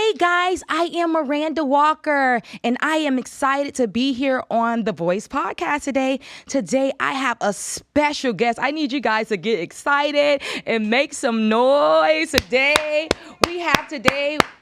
Hey guys, I am Miranda Walker, and I am excited to be here on the Voice Podcast today. Today, I have a special guest. I need you guys to get excited and make some noise.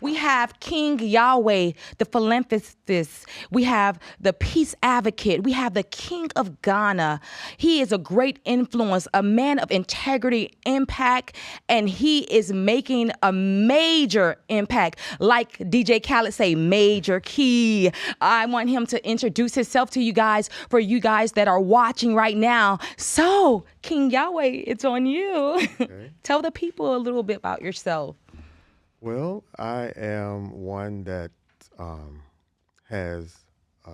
We have King Yahweh, the philanthropist. We have the peace advocate. We have the King of Ghana. He is a great influence, a man of integrity, impact, and he is making a major impact. Like DJ Khaled say, major key. I want him to introduce himself to you guys, for you guys that are watching right now. So, King Yahweh, it's on you. Okay. Tell the people a little bit about yourself. Well, I am one that has a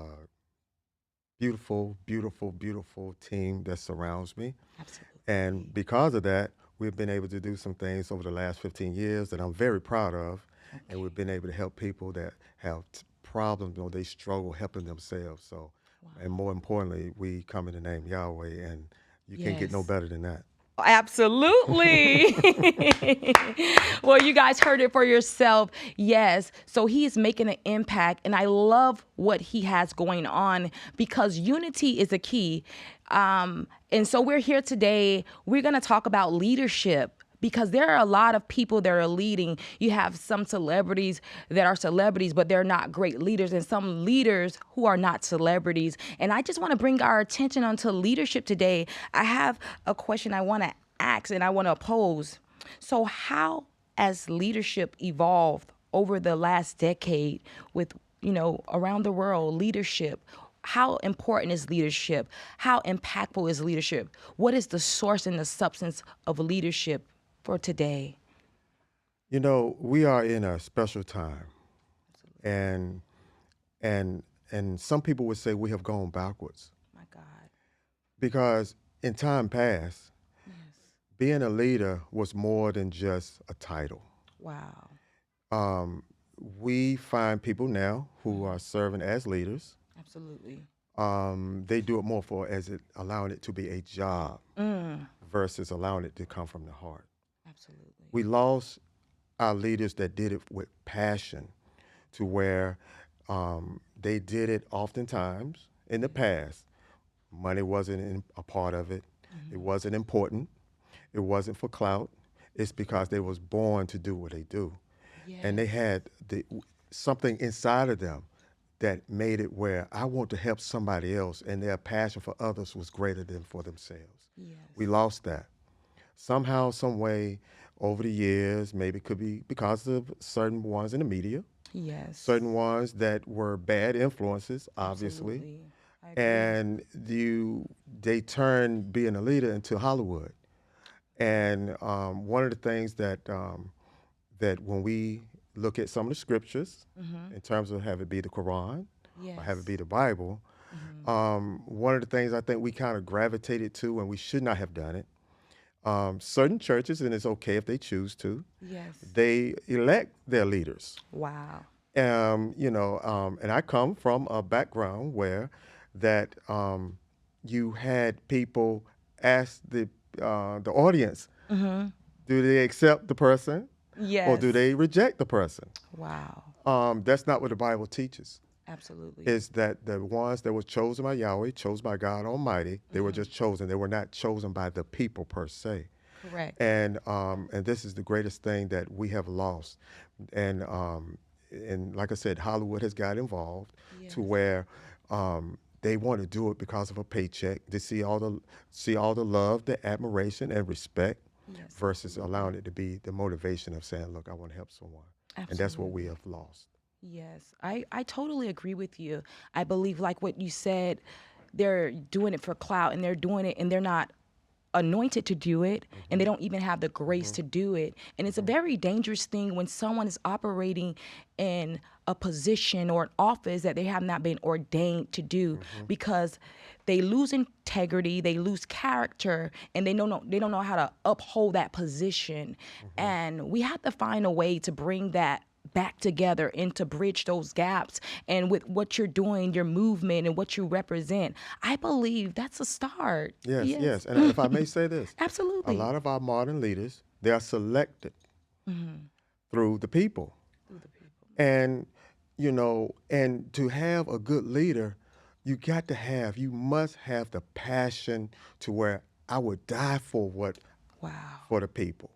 beautiful, beautiful, beautiful team that surrounds me. Absolutely. And because of that, we've been able to do some things over the last 15 years that I'm very proud of. And we've been able to help people that have problems, they struggle helping themselves. So, and more importantly, we come in the name Yahweh, and you can't get no Yes. better than that. Absolutely. Well, you guys heard it for yourself. Yes. So he is making an impact, and I love what he has going on because unity is a key. And so we're here today. We're going to talk about leadership, because there are a lot of people that are leading. You have some celebrities that are celebrities, but they're not great leaders, and some leaders who are not celebrities. And I just want to bring our attention onto leadership today. I have a question I want to ask and I want to pose. So how has leadership evolved over the last decade with, around the world, leadership? How important is leadership? How impactful is leadership? What is the source and the substance of leadership for today? We are in a special time, and and some people would say we have gone backwards My God. because in time past, Yes. being a leader was more than just a title. Wow. Um, we find people now who are serving as leaders. Absolutely. They do it more for as it allowing it to be a job Mm. versus allowing it to come from the heart. Absolutely. We lost our leaders that did it with passion to where they did it oftentimes in the past. Money wasn't a part of it. It wasn't important. It wasn't for clout. It's because they was born to do what they do. And they Yes. had something inside of them that made it where I want to help somebody else, and their passion for others was greater than for themselves. We Yes. lost that. Somehow, some way, over the years, maybe it could be because of certain ones in the media, Yes. certain ones that were bad influences, obviously, Absolutely. I agree. and they turned being a leader into Hollywood. And one of the things that when we look at some of the scriptures, Mm-hmm. in terms of have it be the Quran or have it be Yes. the Bible, Mm-hmm. one of the things I think we kind of gravitated to, and we should not have done it. Certain churches, and it's okay if they choose to, Yes. they elect their leaders. Wow. And I come from a background where that you had people ask the audience, Mm-hmm. do they accept the person or do Yes. they reject the person? Wow. That's not what the Bible teaches. Absolutely. Is that the ones that were chosen by Yahweh, chosen by God Almighty, they were just chosen. They were not chosen by the people per se. Correct. And this is the greatest thing that we have lost. And like I said, Hollywood has got involved Yes. to where they want to do it because of a paycheck. They see all the love, the admiration, and respect, Yes. versus allowing it to be the motivation of saying, "Look, I want to help someone," and that's what we Absolutely. have lost. Yes, I totally agree with you. I believe, like what you said, they're doing it for clout, and they're doing it and they're not anointed to do it, and they Hmm. don't even have the grace Hmm. to do it. And it's a Hmm. very dangerous thing when someone is operating in a position or an office that they have not been ordained to do, Hmm. because they lose integrity, they lose character, and they don't know how to uphold that position. Hmm. And we have to find a way to bring that back together and to bridge those gaps. And with what you're doing, your movement and what you represent, I believe that's a start. Yes, Yes. yes. And if I may say this, a Absolutely. lot of our modern leaders, they are selected Hmm. through the people. Through the people. And, and to have a good leader, you must have the passion to where I would die for Wow. for the people.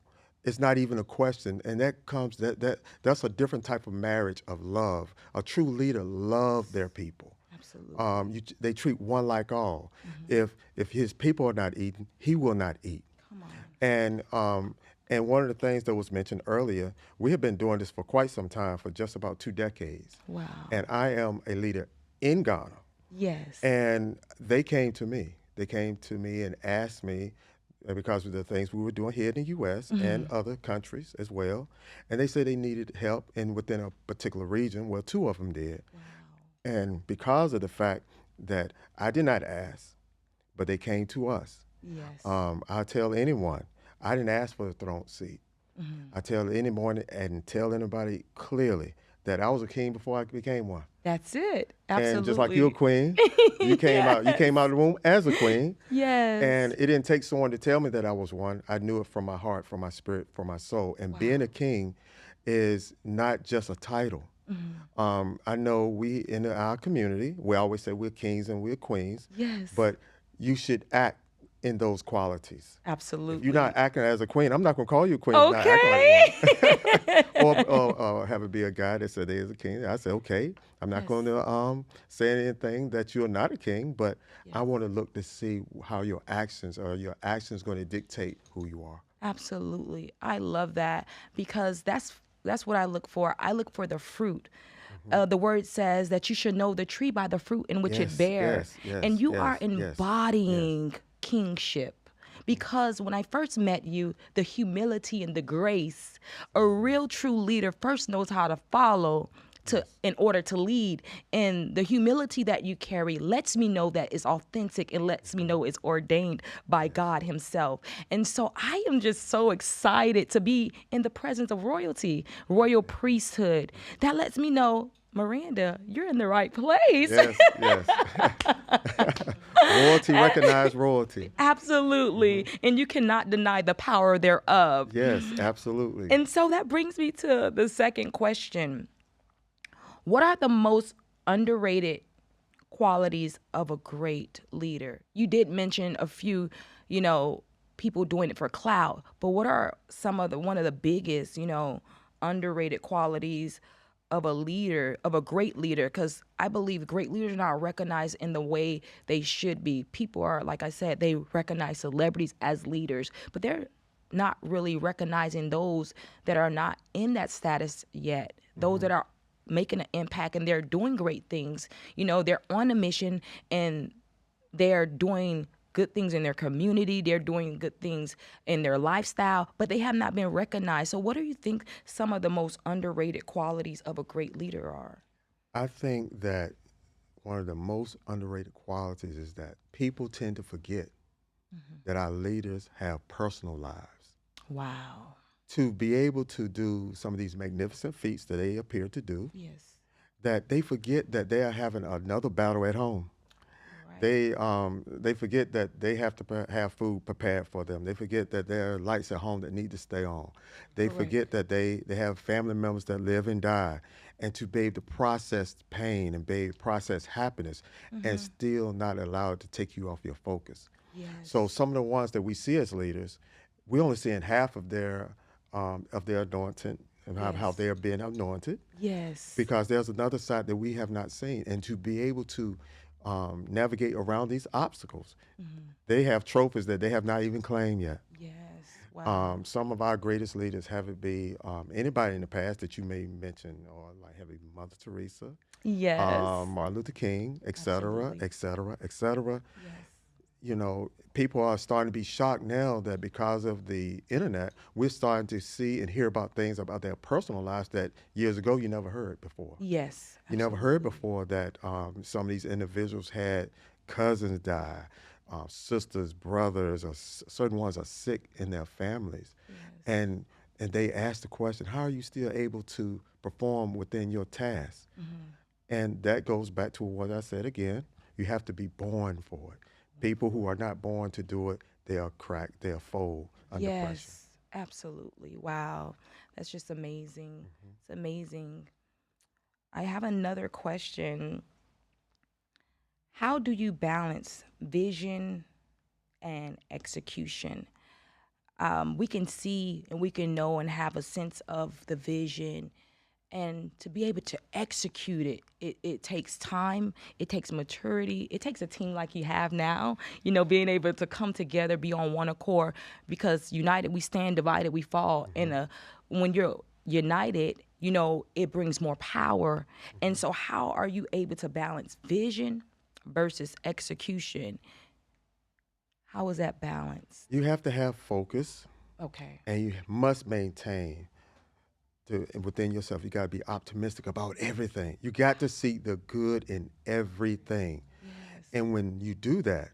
It's not even a question, and that's a different type of marriage of love. A true leader love their people. Absolutely. They treat one like all. Hmm. If his people are not eating, he will not eat. Come on. And one of the things that was mentioned earlier, we have been doing this for quite some time, for just about 2 decades. Wow. And I am a leader in Ghana. Yes. And they came to me. They came to me and asked me, because of the things we were doing here in the U.S. and other countries as well. And they said they needed help within a particular region. Well, two of them did. Wow. And because of the fact that I did not ask, but they came to us, Yes. I tell anyone, I didn't ask for the throne seat. I tell anyone and tell anybody clearly that I was a king before I became one. That's it. And just like you're a Absolutely. queen, you came out. You came out of the womb as a queen, Yes. and it didn't take someone to tell me that I was one. I knew it from my heart, from my spirit, from my soul. And being a king is not just a title. I know we in our community, we always say we're kings and we're queens, Yes. but you should act in those qualities. If Absolutely. you're not acting as a queen, I'm not going to call you a queen. If you're not acting like one. Okay. Or have it be a guy that said they is a king. I say, okay, I'm not Yes. going to say anything that you're not a king, but I Yes. want to look to see how your actions going to dictate who you are. Absolutely. I love that because that's what I look for. I look for the fruit. The word says that you should know the tree by the fruit in which it Yes, bears. yes, And yes, you are yes, yes, yes. embodying kingship. Because when I first met you, the humility and the grace, a real true leader first knows how to follow in order to lead. And the humility that you carry lets me know that it's authentic and lets me know it's ordained by God himself. And so I am just so excited to be in the presence of royalty, royal priesthood. That lets me know, Miranda, you're in the right place. Yes, yes. Royalty recognize royalty. Absolutely. And you cannot deny the power thereof. Yes, absolutely. And so that brings me to the second question. What are the most underrated qualities of a great leader? You did mention a few, people doing it for clout, but what are one of the biggest, underrated qualities of a leader, of a great leader? Because I believe great leaders are not recognized in the way they should be. People are, like I said, they recognize celebrities as leaders, but they're not really recognizing those that are not in that status yet, those that are making an impact and they're doing great things. They're on a mission and they're doing good things in their community. They're doing good things in their lifestyle, but they have not been recognized. So what do you think some of the most underrated qualities of a great leader are? I think that one of the most underrated qualities is that people tend to forget that our leaders have personal lives. Wow. To be able to do some of these magnificent feats that they appear to do, Yes. that they forget that they are having another battle at home. Right. They forget that they have to have food prepared for them. They forget that there are lights at home that need to stay on. They Correct. forget that they have family members that live and die. And to be able to process pain and be able to process happiness and still not allow it to take you off your focus. Yes. So some of the ones that we see as leaders, we're only seeing half of their anointing and how Yes. they're being anointed, Yes. because there's another side that we have not seen. And to be able to navigate around these obstacles, they have trophies that they have not even claimed yet. Yes. Wow. Some of our greatest leaders have it be anybody in the past that you may mention, or like have it be Mother Teresa, Yes. Martin Luther King, et cetera, Absolutely. et cetera, et cetera. Yes. People are starting to be shocked now that because of the internet, we're starting to see and hear about things about their personal lives that years ago you never heard before. Yes. You never heard before that some of these individuals had cousins die, sisters, brothers, or certain ones are sick in their families. Yes. And they ask the question, how are you still able to perform within your task? And that goes back to what I said again. You have to be born for it. People who are not born to do it, they'll crack, they'll fold under pressure. Yes, absolutely. Wow. That's just amazing. It's amazing. I have another question. How do you balance vision and execution? We can see and we can know and have a sense of the vision, and to be able to execute it, it takes time, it takes maturity, it takes a team like you have now, being able to come together, be on one accord, because united we stand, divided we fall. And when you're united, it brings more power. And so how are you able to balance vision versus execution? How is that balance? You have to have focus, Okay. and you must maintain within yourself. You got to be optimistic about everything. You got to see the good in everything. Yes. And when you do that,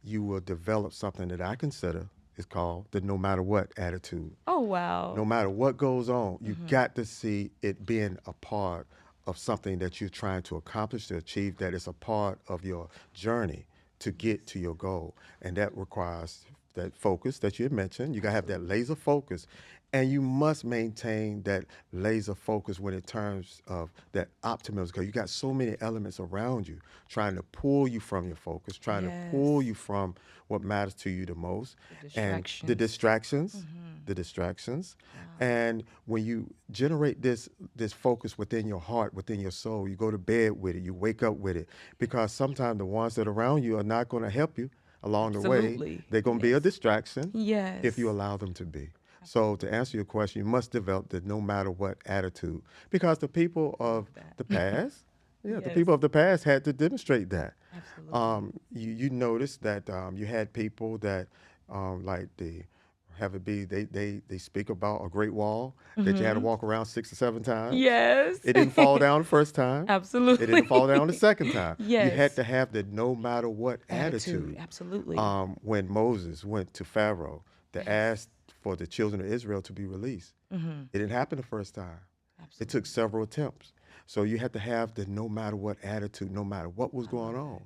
you will develop something that I consider is called the no matter what attitude. Oh, wow. No matter what goes on, you got to see it being a part of something that you're trying to accomplish, to achieve, that is a part of your journey to get to your goal. And that requires that focus that you had mentioned. You got to have that laser focus. And you must maintain that laser focus when in terms of that optimism, because you got so many elements around you trying to pull you from your focus, trying to pull you from what matters to you the most. And the distractions, the distractions. Wow. And when you generate this focus within your heart, within your soul, you go to bed with it, you wake up with it, because sometimes the ones that are around you are not going to help you along the way. They're going to be a distraction if you allow them to be. So to answer your question, you must develop the no matter what attitude, because the people of the past, the people of the past had to demonstrate that. Absolutely. You notice that you had people that like they speak about a great wall that you had to walk around 6 or 7 times. Yes. It didn't fall down the first time. Absolutely. It didn't fall down the second time. Yes. You had to have the no matter what attitude. Absolutely. When Moses went to Pharaoh to ask for the children of Israel to be released, it didn't happen the first time. Absolutely. It took several attempts. So you had to have the no matter what attitude, no matter what was going on,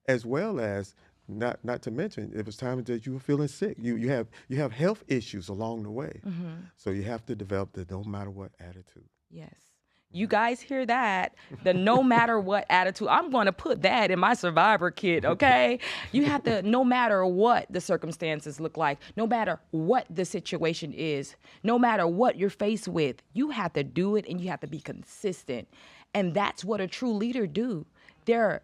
as well as not to mention it was time that you were feeling sick. You have health issues along the way. So you have to develop the no matter what attitude. Yes. You guys hear that? The no matter what attitude. I'm going to put that in my survivor kit, okay? You have to, no matter what the circumstances look like, no matter what the situation is, no matter what you're faced with, you have to do it, and you have to be consistent. And that's what a true leader do.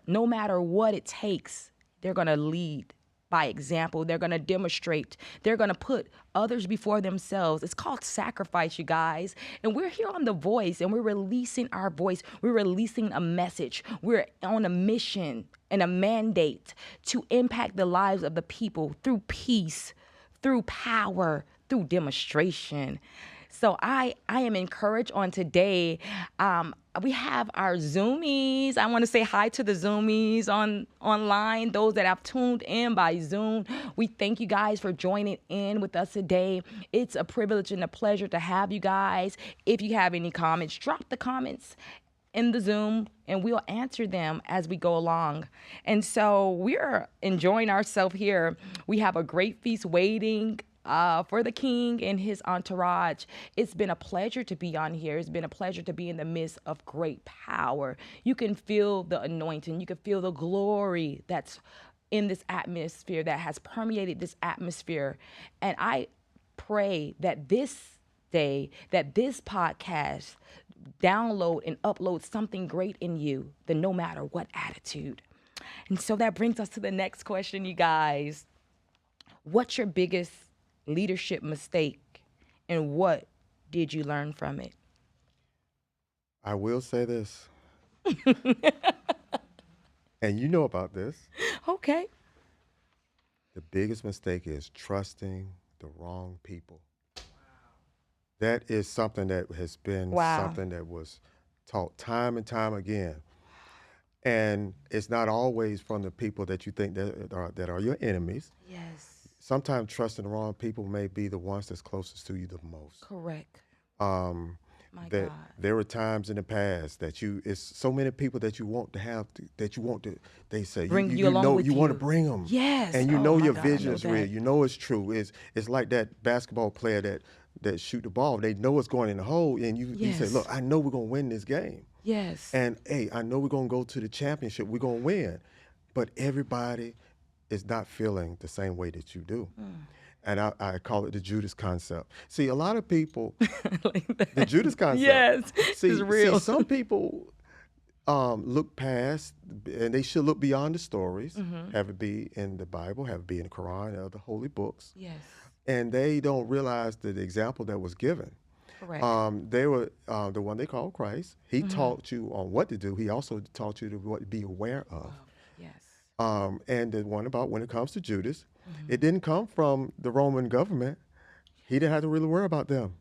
No matter what it takes, they're going to lead by example. They're going to demonstrate. They're going to put others before themselves. It's called sacrifice, you guys. And we're here on The Voice, and we're releasing our voice. We're releasing a message. We're on a mission and a mandate to impact the lives of the people through peace, through power, through demonstration. So I am encouraged on today. We have our Zoomies. I want to say hi to the Zoomies online, those that have tuned in by Zoom. We thank you guys for joining in with us today. It's a privilege and a pleasure to have you guys. If you have any comments, drop the comments in the Zoom, and we'll answer them as we go along. And so we're enjoying ourselves here. We have a great feast waiting for the king and his entourage. It's been a pleasure to be on here. It's been a pleasure to be in the midst of great power. You can feel the anointing. You can feel the glory that's in this atmosphere, that has permeated this atmosphere. And I pray that this day, that this podcast download and upload something great in you, the no matter what attitude. And so that brings us to the next question, you guys. What's your biggest leadership mistake, and what did you learn from it? I will say this, and you know about this. Okay. The biggest mistake is trusting the wrong people. Wow. That is something that has been something that was taught time and time again. And it's not always from the people that you think that are your enemies. Yes. Sometimes trusting the wrong people may be the ones that's closest to you the most. Correct. My God. There were times in the past that it's so many people that you want to have, they say, bring you along with you. You want to bring them. Yes. And you know your vision is real. You know it's true. It's like that basketball player that shoot the ball. They know it's going in the hole, and you say, look, I know we're going to win this game. Yes. And hey, I know we're gonna go to the championship, we're gonna win, but everybody is not feeling the same way that you do. And I call it the Judas concept. See, a lot of people, Like the that. Judas concept. Yes. It's See, real. some people look past, and they should look beyond the stories, have it be in the Bible, have it be in the Quran, or the holy books, Yes. and they don't realize that the example that was given. Correct. They were the one they called Christ. He taught you on what to do. He also taught you to what to be aware of. Yes. And the one about when it comes to Judas, it didn't come from the Roman government. He didn't have to really worry about them.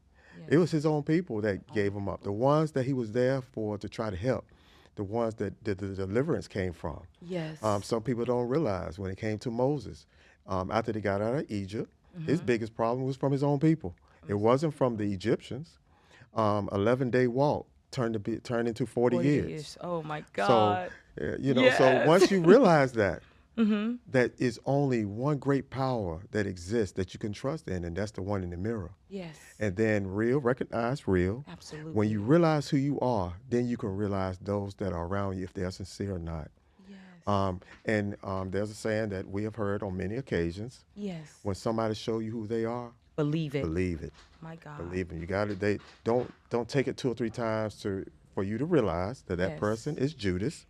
It was his own people that gave him up. The ones that he was there for to try to help. The ones that the deliverance came from. Yes. Some people don't realize when it came to Moses, after they got out of Egypt, his biggest problem was from his own people. It wasn't from the Egyptians. 11-day walk turned into 40 years. Oh my So, God. so once you realize that, Mm-hmm. that is only one great power that exists that you can trust in, and that's the one in the mirror. Yes. And then recognize real. Absolutely. When you realize who you are, then you can realize those that are around you, if they're sincere or not. Yes. There's a saying that we have heard on many occasions. Yes. When somebody show you who they are, Believe it. believe it. My God. Believe it. You got it. They don't take it 2 or 3 times for you to realize that Yes. person is Judas.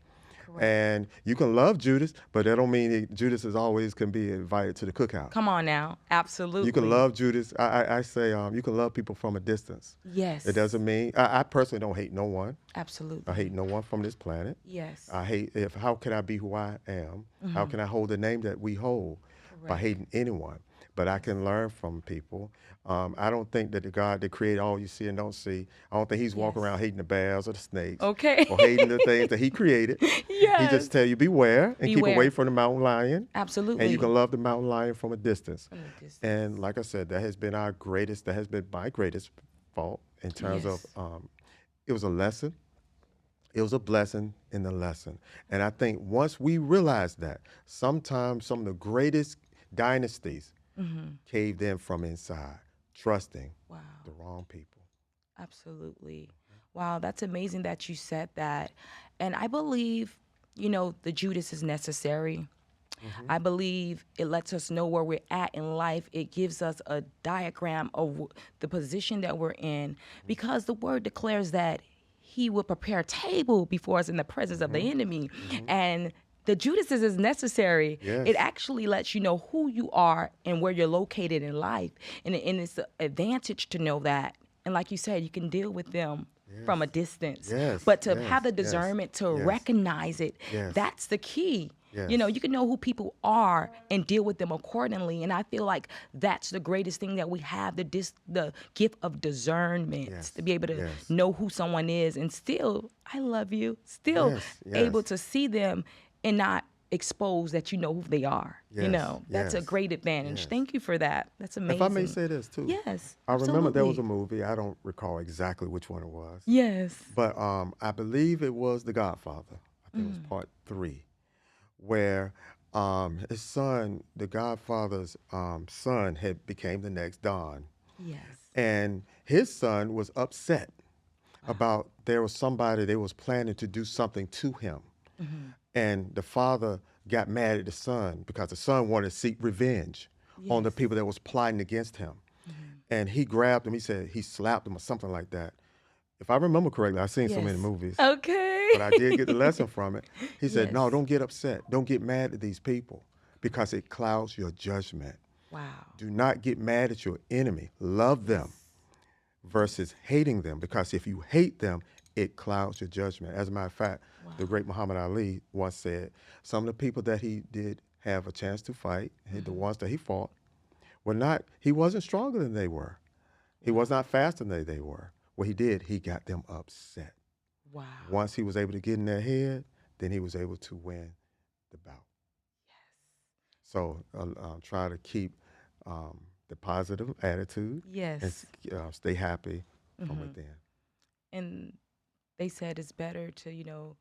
Correct. And you can love Judas, but that don't mean Judas is always can be invited to the cookout. Come on now. Absolutely. You can love Judas. I say you can love people from a distance. Yes. It doesn't mean I personally don't hate no one. Absolutely. I hate no one from this planet. Yes. I hate how can I be who I am? How can I hold the name that we hold by hating anyone? But I can learn from people. I don't think that the God that created all you see and don't see, I don't think he's walking around hating the bears or the snakes. Okay. Or hating the things that he created. Yes. He just tell you beware and keep Beware. away from the mountain lion. Absolutely. And you can love the mountain lion from a distance. From a distance. And like I said, that has been my greatest fault in terms Yes. of it was a lesson. It was a blessing in the lesson. And I think once we realize that, sometimes some of the greatest dynasties caved in from inside, trusting Wow. the wrong people. Absolutely. Wow, that's amazing that you said that. And I believe, the Judas is necessary. I believe it lets us know where we're at in life. It gives us a diagram of the position that we're in, because the word declares that he will prepare a table before us in the presence of the enemy. And the Judases is necessary. Yes. It actually lets you know who you are and where you're located in life. And it's an advantage to know that. And like you said, you can deal with them from a distance. Yes, But to yes, have the yes, discernment to yes. Recognize it, Yes. that's the key. Yes. You can know who people are and deal with them accordingly. And I feel like that's the greatest thing that we have, the gift of discernment, Yes, to be able to yes. know who someone is and still, I love you, still Yes, yes. able to see them and not expose that you know who they are. Yes, That's a yes, great advantage. yes. Thank you for that. That's amazing. If I may say this too. Yes. I remember there was a absolutely. movie, I don't recall exactly which one it was. Yes. But I believe it was The Godfather. I think it was part 3, where his son, the Godfather's son, had became the next Don, Yes. and his son was upset about there was somebody they was planning to do something to him, and the father got mad at the son because the son wanted to seek revenge on the people that was plotting against him, and he grabbed him. He said he slapped him or something like that. If I remember correctly, I've seen so many Yes. movies. Okay. But I did get the lesson from it. He said, no, Yes. don't get upset. Don't get mad at these people because it clouds your judgment. Wow. Do not get mad at your enemy. Love them versus hating them, because if you hate them, it clouds your judgment. As a matter of fact, the great Muhammad Ali once said, some of the people that he did have a chance to fight, the ones that he fought, he wasn't stronger than they were. He was not faster than they were. What he did, he got them upset. Wow. Once he was able to get in their head, then he was able to win the bout. So try to keep the positive attitude and Yes. stay happy from within. And they said it's better to,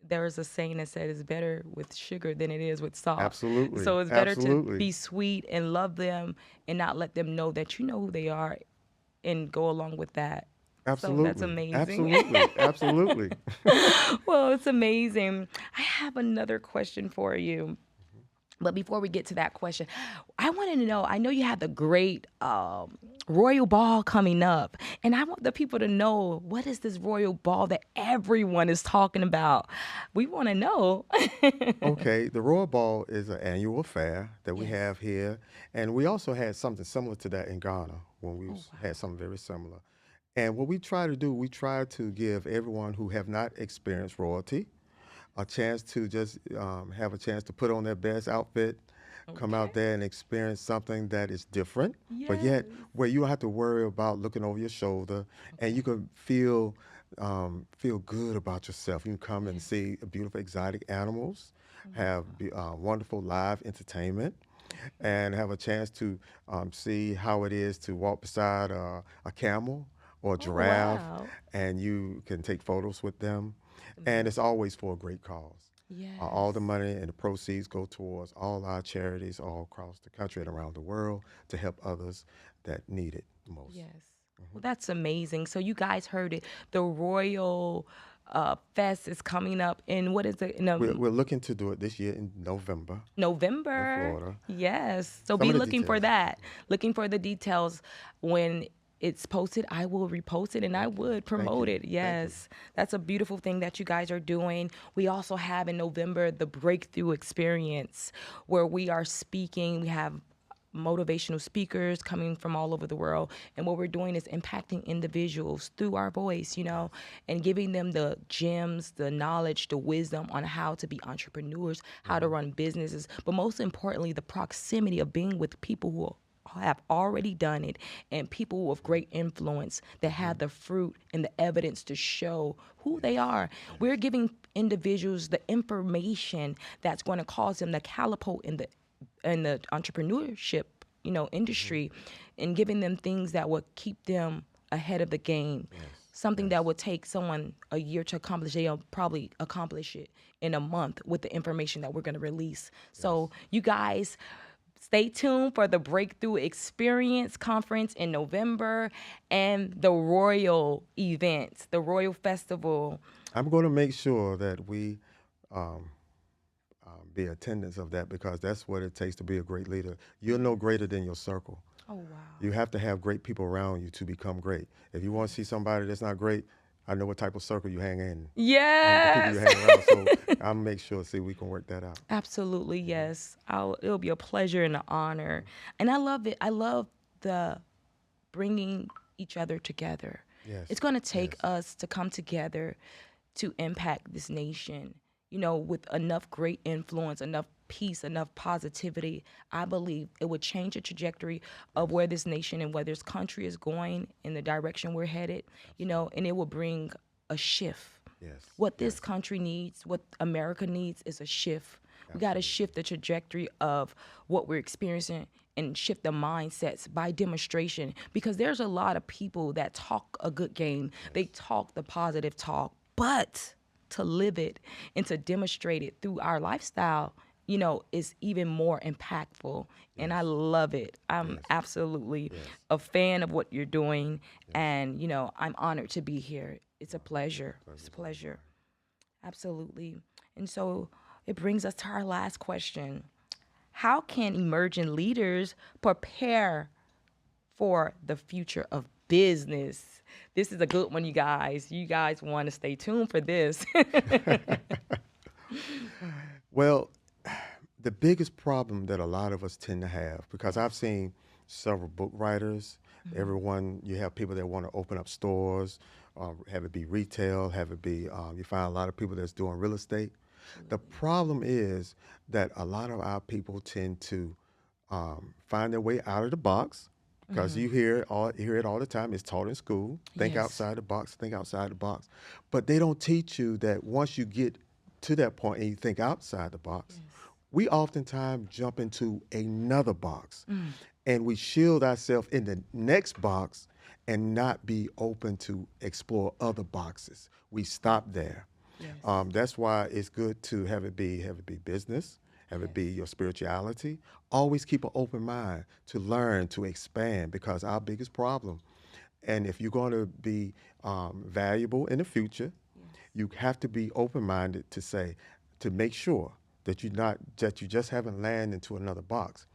there is a saying that said it's better with sugar than it is with salt. Absolutely. So it's better Absolutely. to be sweet and love them and not let them know that you know who they are and go along with that. So that's Absolutely. amazing. Absolutely. Absolutely. Well, it's amazing. I have another question for you. But before we get to that question, I wanted to know, I know you have the great Royal Ball coming up. And I want the people to know, what is this Royal Ball that everyone is talking about? We want to know. Okay, the Royal Ball is an annual fair that we Yes. have here, and we also had something similar to that in Ghana when we Oh, had wow. something very similar. And what we try to do, we try to give everyone who have not experienced royalty a chance to just have a chance to put on their best outfit, come Okay. out there and experience something that is different, but Yes. yet where you don't have to worry about looking over your shoulder, and Okay. you can feel good about yourself. You can come and Yes. see beautiful exotic animals, have Wow. wonderful live entertainment, Okay. and have a chance to see how it is to walk beside a camel or a Oh, giraffe, wow. and you can take photos with them. And it's Amazing. always for a great cause. All the Yes. money and the proceeds go towards all our charities all across the country and around the world to help others that need it the most. Yes. Well, that's amazing. So you guys heard it. The Royal Fest is coming up in what is it? In We're looking to do it this year in November in November. Florida. Yes. So Some be of the looking for details. that. Looking for the details when it's posted. I will repost it and I Thank you. would Thank promote you. it. Thank you. Yes. That's a beautiful thing that you guys are doing. We also have in November the Breakthrough Experience where we are speaking. We have motivational speakers coming from all over the world. And what we're doing is impacting individuals through our voice, and giving them the gems, the knowledge, the wisdom on how to be entrepreneurs, how to run businesses, but most importantly, the proximity of being with people who have already done it and people with great influence that have the fruit and the evidence to show who they are. We're giving individuals the information that's going to cause them to catapult in the entrepreneurship, industry, and giving them things that would keep them ahead of the game. Yes. Something Yes. that would take someone a year to accomplish, they'll probably accomplish it in a month with the information that we're going to release. So, you guys, stay tuned for the Breakthrough Experience Conference in November and the Royal events, the Royal Festival. I'm going to make sure that we um, be attendants of that because that's what it takes to be a great leader. You're no greater than your circle. Oh, wow. You have to have great people around you to become great. If you want to see somebody that's not great, I know what type of circle you hang in and the people you Yes. hang around. So I'll make sure, see, we can work that out. Absolutely, yes. It'll be a pleasure and an honor. And I love it. I love the bringing each other together. Yes, It's going to take yes, us to come together to impact this nation, with enough great influence, enough peace, enough positivity. I believe it would change the trajectory of where this nation and where this country is going in the direction we're headed, and it will bring a shift. yes, What this yes, country needs, what America needs is a shift. We got to absolutely. shift the trajectory of what we're experiencing and shift the mindsets by demonstration because there's a lot of people that talk a good game. They talk the positive talk, but to live it and to demonstrate it through our lifestyle, is even more impactful. And I Yes, love it. I'm yes, absolutely yes, a fan of what you're doing. yes. And, I'm honored to be here. It's a pleasure. It's a Pleasure's all pleasure. mine. Absolutely. And so it brings us to our last question. How can emerging leaders prepare for the future of business? This is a good one, you guys. You guys want to stay tuned for this. Well, the biggest problem that a lot of us tend to have, because I've seen several book writers, everyone, you have people that want to open up stores, have it be retail, have it be, you find a lot of people that's doing real estate. The problem is that a lot of our people tend to find their way out of the box because you hear it all the time. It's taught in school. Think Yes. outside the box. Think outside the box. But they don't teach you that once you get to that point and you think outside the box, we oftentimes jump into another box, and we shield ourselves in the next box and not be open to explore other boxes. We stop there. Yes. That's why it's good to have it be business, have it Yes. be your spirituality. Always keep an open mind to learn, to expand, because our biggest problem And if you're going to be valuable in the future, you have to be open-minded to make sure that you just haven't landed into another box,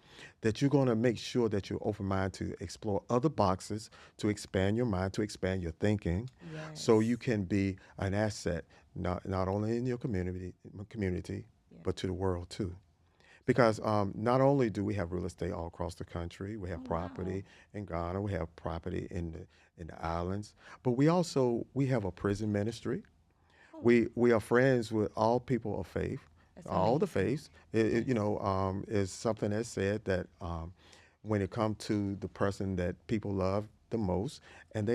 that you're going to make sure that you're open-minded to explore other boxes, to expand your mind, to expand your thinking, so you can be an asset, not only in your community, but to the world too. Because not only do we have real estate all across the country, we have property in Ghana, we have property in the islands, but we have a prison ministry. We are friends with all people of faith, all the faiths. Is something that's said that when it comes to the person that people love the most, and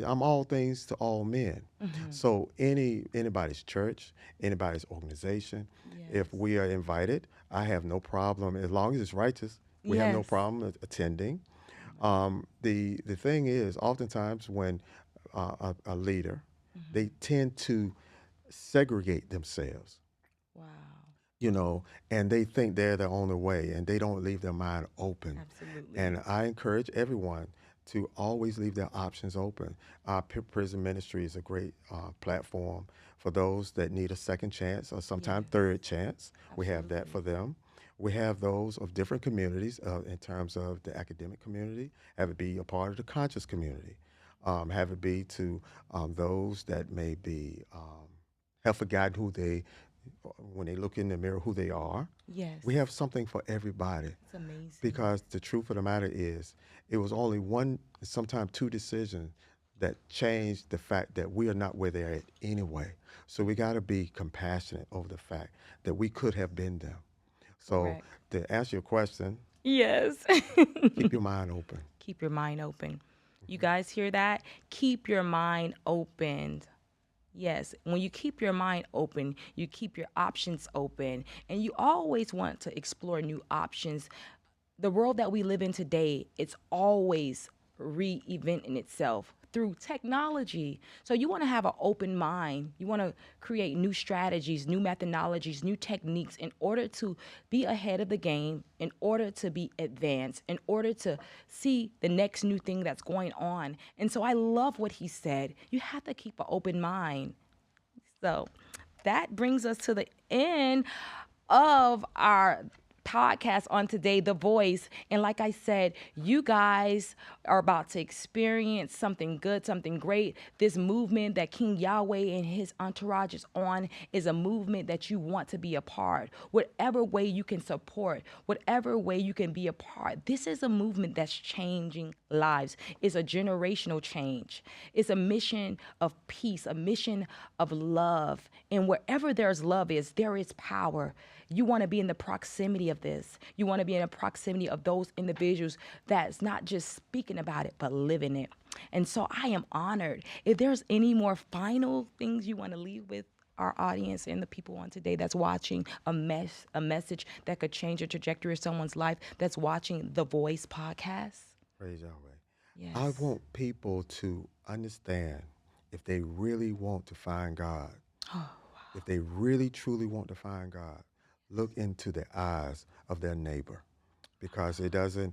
I'm all things to all men. So anybody's church, anybody's organization, if we are invited, I have no problem as long as it's righteous. We have no problem attending. The thing is, oftentimes when a leader, they tend to segregate themselves, and they think they're the only way, and they don't leave their mind open. Absolutely. And I encourage everyone to always leave their options open. Our prison ministry is a great platform for those that need a second chance or sometimes third chance. We have that for them. We have those of different communities in terms of the academic community, have it be a part of the conscious community, have it be to those that may be have forgotten when they look in the mirror, who they are. Yes. We have something for everybody. It's amazing. Because the truth of the matter is, it was only one, sometimes two decisions that changed the fact that we are not where they're at anyway. So we got to be compassionate over the fact that we could have been them. So Correct. to answer your question, Yes. keep your mind open. Keep your mind open. You guys hear that? Keep your mind open. Yes, when you keep your mind open, you keep your options open, and you always want to explore new options. The world that we live in today, it's always reinventing itself through technology. So you want to have an open mind. You want to create new strategies, new methodologies, new techniques in order to be ahead of the game, in order to be advanced, in order to see the next new thing that's going on. And so I love what he said. You have to keep an open mind. So that brings us to the end of our podcast on today, The Voice. And like I said, you guys are about to experience something good, something great. This movement that King Yahweh and his entourage is on is a movement that you want to be a part. Whatever way you can support, whatever way you can be a part, this is a movement that's changing lives. It's a generational change. It's a mission of peace, a mission of love. And wherever there's love there is power. You want to be in the proximity of this. You want to be in the proximity of those individuals that's not just speaking about it, but living it. And so I am honored. If there's any more final things you want to leave with our audience and the people on today that's watching, a message that could change the trajectory of someone's life that's watching The Voice podcast. Praise Yahweh. Yes. I want people to understand, if they really want to find God, if they really truly want to find God, look into the eyes of their neighbor, because the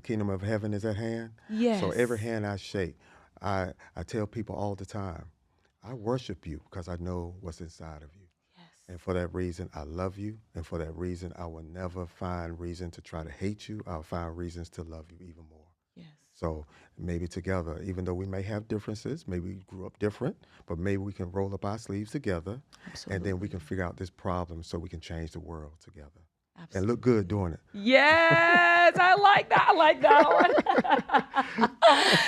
kingdom of heaven is at hand. Yes. So every hand I shake, I tell people all the time, I worship you because I know what's inside of you. Yes. And for that reason, I love you. And for that reason, I will never find reason to try to hate you. I'll find reasons to love you even more. Yes. So maybe together, even though we may have differences, maybe we grew up different, but maybe we can roll up our sleeves together. Absolutely. And then we can figure out this problem so we can change the world together. Absolutely. And look good doing it. Yes, I like that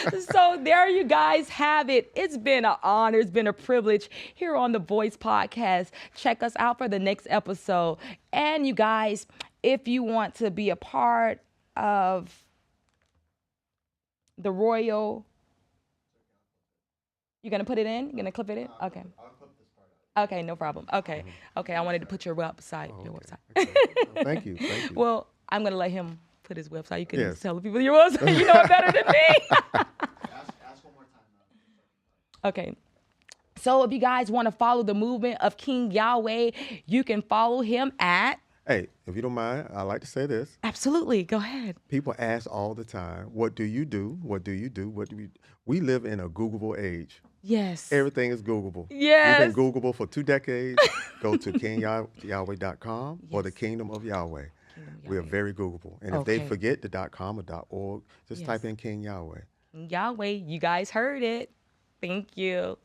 one. So there you guys have it. It's been an honor. It's been a privilege here on The Voice Podcast. Check us out for the next episode. And you guys, if you want to be a part of the Royal, you're going to put it in? You're going to clip it in? Okay. I'll clip this part out. Okay, no problem. Okay. Okay, I wanted to put your website. Oh, Your okay. website. Okay. Well, thank you. Thank you. Well, I'm going to let him put his website. You can Yes. tell the people your website. You know it better than me. Ask one more time. Okay. So if you guys want to follow the movement of King Yahweh, you can follow him at Hey, if you don't mind, I like to say this. Absolutely. Go ahead. People ask all the time, what do you do? What do you do? What do we live in a Googleable age. Yes. Everything is Googleable. We've been Yes. Googleable for 2 decades. Go to kingyahweh.com or the Yes. Kingdom of Yahweh. Kingdom We are Yahweh. very Googleable. And if they Okay. forget the .com or .org, just Yes. type in King Yahweh. Yahweh, you guys heard it. Thank you.